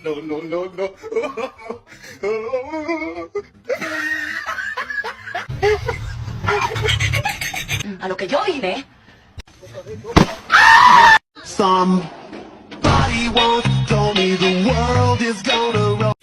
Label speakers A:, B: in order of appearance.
A: No, no, no, no.
B: A lo que yo vine.
C: Somebody once told me the world is gonna roll.